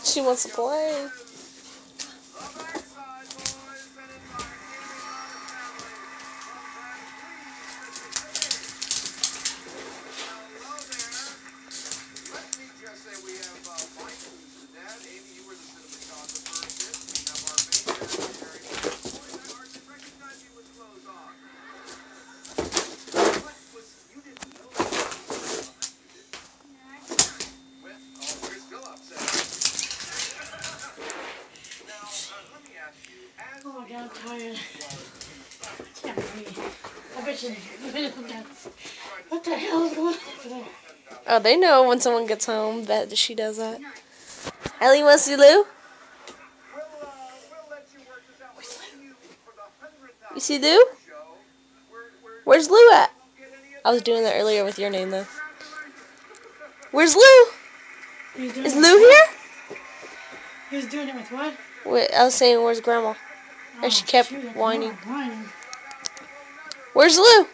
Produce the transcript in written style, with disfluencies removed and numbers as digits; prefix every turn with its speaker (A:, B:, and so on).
A: She wants to play.
B: Oh my God, I'm tired. I can't breathe. I bet you. What the hell is going on today?
A: Oh, they know when someone gets home that she does that. Ellie wants to Lou? You see Lou? Where's Lou at? I was doing that earlier with your name though. Where's Lou? Is Lou here?
B: He's doing it with what?
A: Wait, I was saying, where's Grandma? And she kept whining. Where's Lou?